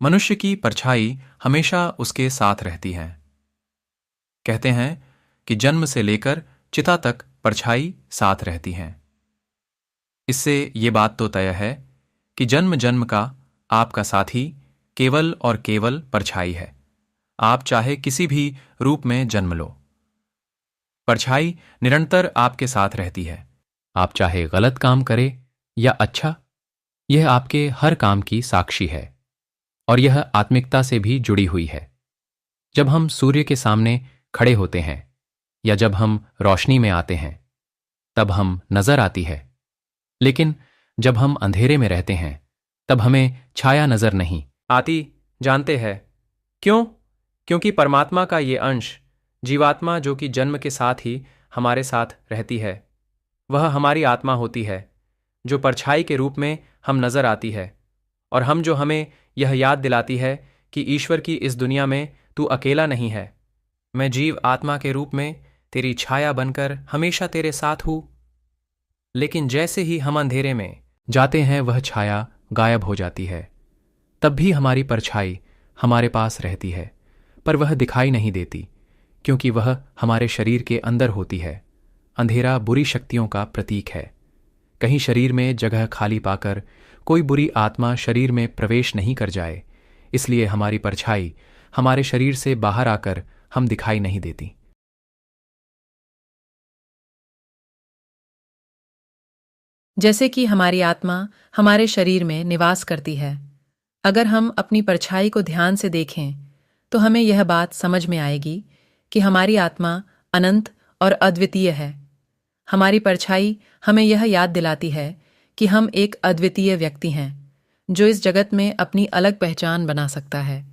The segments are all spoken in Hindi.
मनुष्य की परछाई हमेशा उसके साथ रहती है। कहते हैं कि जन्म से लेकर चिता तक परछाई साथ रहती है। इससे ये बात तो तय है कि जन्म जन्म का आपका साथी केवल और केवल परछाई है। आप चाहे किसी भी रूप में जन्म लो, परछाई निरंतर आपके साथ रहती है। आप चाहे गलत काम करें या अच्छा, यह आपके हर काम की साक्षी है और यह आत्मिकता से भी जुड़ी हुई है। जब हम सूर्य के सामने खड़े होते हैं या जब हम रोशनी में आते हैं, तब हम नजर आती है, लेकिन जब हम अंधेरे में रहते हैं तब हमें छाया नजर नहीं आती। जानते हैं क्यों? क्योंकि परमात्मा का ये अंश, जीवात्मा जो कि जन्म के साथ ही हमारे साथ रहती है, वह हमारी आत्मा होती है जो परछाई के रूप में हम नजर आती है और जो हमें यह याद दिलाती है कि ईश्वर की इस दुनिया में तू अकेला नहीं है। मैं जीव आत्मा के रूप में तेरी छाया बनकर हमेशा तेरे साथ हूं। लेकिन जैसे ही हम अंधेरे में जाते हैं वह छाया गायब हो जाती है। तब भी हमारी परछाई हमारे पास रहती है, पर वह दिखाई नहीं देती क्योंकि वह हमारे शरीर के अंदर होती है। अंधेरा बुरी शक्तियों का प्रतीक है। कहीं शरीर में जगह खाली पाकर कोई बुरी आत्मा शरीर में प्रवेश नहीं कर जाए, इसलिए हमारी परछाई हमारे शरीर से बाहर आकर हम दिखाई नहीं देती। जैसे कि हमारी आत्मा हमारे शरीर में निवास करती है, अगर हम अपनी परछाई को ध्यान से देखें तो हमें यह बात समझ में आएगी कि हमारी आत्मा अनंत और अद्वितीय है। हमारी परछाई हमें यह याद दिलाती है कि हम एक अद्वितीय व्यक्ति हैं जो इस जगत में अपनी अलग पहचान बना सकता है।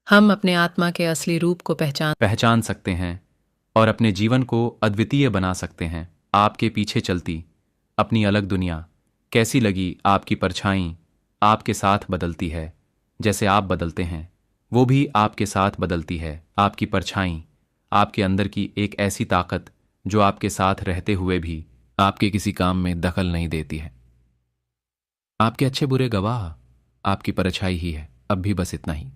हम अपने आत्मा के असली रूप को पहचान सकते हैं और अपने जीवन को अद्वितीय बना सकते हैं। आपके पीछे चलती अपनी अलग दुनिया कैसी लगी? आपकी परछाई आपके साथ बदलती है, जैसे आप बदलते हैं वो भी आपके साथ बदलती है। आपकी परछाई आपके अंदर की एक ऐसी ताकत जो आपके साथ रहते हुए भी आपके किसी काम में दखल नहीं देती है। आपके अच्छे बुरे गवाह आपकी परछाई ही है। अब भी बस इतना ही।